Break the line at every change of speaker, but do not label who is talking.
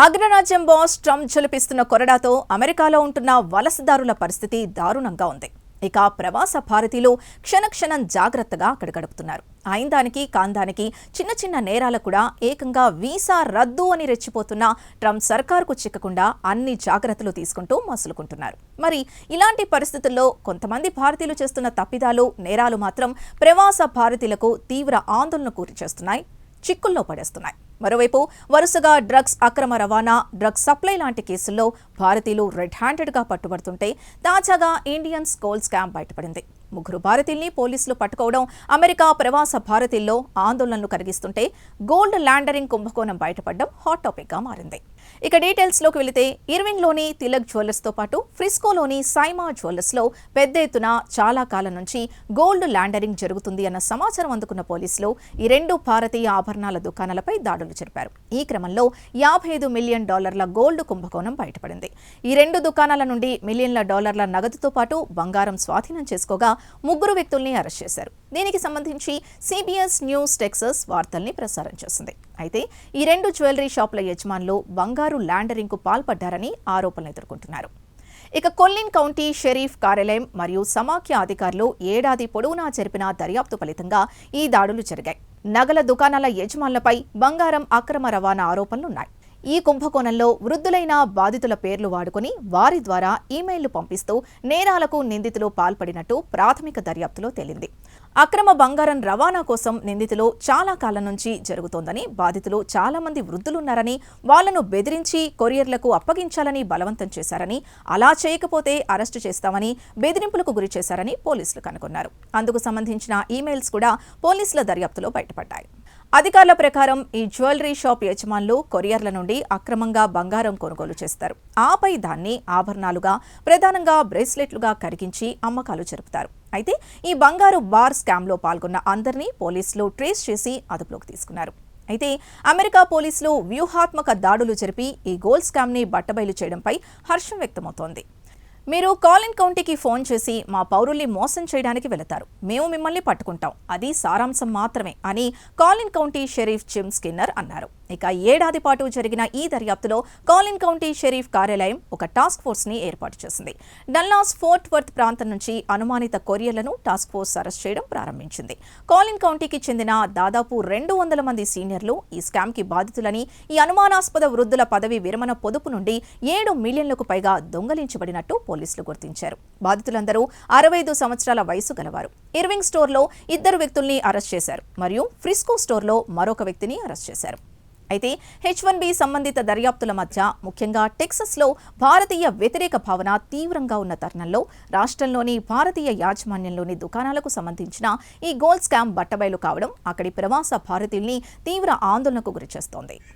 అగ్రరాజ్యం boss Trump జలిపిస్తున్న కొరడాతో అమెరికాలో ఉంటున్న వలసదారుల పరిస్థితి దారుణంగా ఉంది. ఇక ప్రవాస భారతీయులు క్షణక్షణం జాగ్రత్తగా అక్కడ గడుపుతున్నారు. ఆయిందానికి కాందానికి చిన్న చిన్న నేరాలు కూడా ఏకంగా వీసా రద్దు అని రెచ్చిపోతున్న ట్రంప్ సర్కారుకు చిక్కకుండా అన్ని జాగ్రత్తలు తీసుకుంటూ మసులుకుంటున్నారు. మరి ఇలాంటి పరిస్థితుల్లో కొంతమంది భారతీయులు చేస్తున్న తప్పిదాలు, నేరాలు మాత్రం ప్రవాస భారతీయులకు తీవ్ర ఆందోళనకు గురిచేస్తున్నాయి, చిక్కుల్లో పడేస్తున్నాయి. మరోవైపు వరుసగా డ్రగ్స్ అక్రమ రవాణా, డ్రగ్స్ సప్లై లాంటి కేసుల్లో భారతీయులు రెడ్ హ్యాండెడ్గా పట్టుబడుతుంటే తాజాగా ఇండియన్ గోల్డ్ స్కామ్ బయటపడింది. 3 భారతీయుల్ని పోలీసులు పట్టుకోవడం అమెరికా ప్రవాస భారతీయుల్లో ఆందోళనలు కలిగిస్తుంటే గోల్డ్ ల్యాండరింగ్ కుంభకోణం బయటపడడం హాట్ టాపిక్గా మారింది. ఇక డీటెయిల్స్లోకి వెళితే ఇర్వింగ్లోని తిలక్ జ్యువెలర్స్తో పాటు ఫ్రిస్కోలోని సైమా జ్యువెలర్స్లో పెద్ద ఎత్తున చాలా కాలం నుంచి గోల్డ్ ల్యాండరింగ్ జరుగుతుంది అన్న సమాచారం అందుకున్న పోలీసులు ఈ 2 భారతీయ ఆభరణాల దుకాణాలపై దాడులు జరిపారు. ఈ క్రమంలో $55 మిలియన్ గోల్డ్ కుంభకోణం బయటపడింది. ఈ 2 దుకాణాల నుండి మిలియన్ల డాలర్ల నగదుతో పాటు బంగారం స్వాధీనం చేసుకోగా 3 వ్యక్తుల్ని అరెస్ట్ చేశారు. దీనికి సంబంధించి CBS న్యూస్ టెక్సస్ వార్తల్ని ప్రసారం చేసింది. అయితే ఈ 2 జ్యువెలరీ షాపుల యజమానులు బంగారు ల్యాండరింగ్కు పాల్పడ్డారని ఆరోపణలు ఎదుర్కొంటున్నారు. ఇక కొల్లిన్ కౌంటీ షెరీఫ్ కార్యాలయం మరియు సమాఖ్య అధికారులు ఏడాది పొడవునా జరిపిన దర్యాప్తు ఫలితంగా ఈ దాడులు జరిగాయి. నగల దుకాణాల యజమానులపై బంగారం అక్రమ రవాణా ఆరోపణలున్నాయి. ఈ కుంభకోణంలో వృద్ధులైన బాధితుల పేర్లు వాడుకుని వారి ద్వారా ఈమెయిల్లు పంపిస్తూ నేరాలకు నిందితులు పాల్పడినట్టు ప్రాథమిక దర్యాప్తులో తేలింది. అక్రమ బంగారం రవాణా కోసం నిందితులు చాలా కాలం నుంచి జరుగుతోందని, బాధితులు చాలా మంది వృద్ధులున్నారని, వాళ్లను బెదిరించి కొరియర్లకు అప్పగించాలని బలవంతం చేశారని, అలా చేయకపోతే అరెస్టు చేస్తామని బెదిరింపులకు గురి చేశారని పోలీసులు కనుగొన్నారు. అందుకు సంబంధించిన ఈమెయిల్స్ కూడా పోలీసుల దర్యాప్తులో బయటపడ్డాయి. అధికారుల ప్రకారం ఈ జ్యువెలరీ షాప్ యజమానులు కొరియర్ల నుండి అక్రమంగా బంగారం కొనుగోలు చేస్తారు. ఆపై దాన్ని ఆభరణాలుగా, ప్రధానంగా బ్రేస్లెట్లుగా కరిగించి అమ్మకాలు జరుపుతారు. అయితే ఈ బంగారు బార్ స్కామ్లో పాల్గొన్న అందరినీ పోలీసులు ట్రేస్ చేసి అదుపులోకి తీసుకున్నారు. అయితే అమెరికా పోలీసులు వ్యూహాత్మక దాడులు జరిపి ఈ గోల్డ్ స్కామ్ని బట్టబయలు చేయడంపై హర్షం వ్యక్తమవుతోంది. మీరు కాలిన్ కౌంటీకి ఫోన్ చేసి మా పౌరుల్ని మోసం చేయడానికి వెళతారు, మేము మిమ్మల్ని పట్టుకుంటాం, అది సారాంశం మాత్రమే అని కాలిన్ కౌంటీ షెరీఫ్ జిమ్ స్కిన్నర్ అన్నారు. ఇక ఏడాది పాటు జరిగిన ఈ దర్యాప్తులో కాలిన్ కౌంటీ షెరీఫ్ కార్యాలయం ఒక టాస్క్ ఫోర్స్ ని ఏర్పాటు చేసింది. డల్లాస్ ఫోర్ట్ వర్త్ ప్రాంతం నుంచి అనుమానిత కొరియర్లను టాస్క్ ఫోర్స్ అరెస్ట్ చేయడం ప్రారంభించింది. కాలిన్ కౌంటీకి చెందిన దాదాపు 200 మంది సీనియర్లు ఈ స్కామ్ కి బాధితులని, ఈ అనుమానాస్పద వృద్ధుల పదవి విరమణ పొదుపు నుండి $7 మిలియన్లకు పైగా దొంగలించబడినట్టు పోలీసులు గుర్తించారు. బాధితులందరూ 65 సంవత్సరాల వయసు గలవారు. ఇర్వింగ్ స్టోర్లో 2 వ్యక్తుల్ని అరెస్ట్ చేశారు మరియు ఫ్రిస్కో స్టోర్లో మరొక వ్యక్తిని అరెస్ట్ చేశారు. అయితే H-1B సంబంధిత దర్యాప్తుల మధ్య ముఖ్యంగా టెక్సస్లో భారతీయ వ్యతిరేక భావన తీవ్రంగా ఉన్న తరుణంలో రాష్ట్రంలోని భారతీయ యాజమాన్యంలోని దుకాణాలకు సంబంధించిన ఈ గోల్డ్ స్కామ్ బట్టబయలు కావడం అక్కడి ప్రవాస భారతీయుల్ని తీవ్ర ఆందోళనకు గురిచేస్తోంది.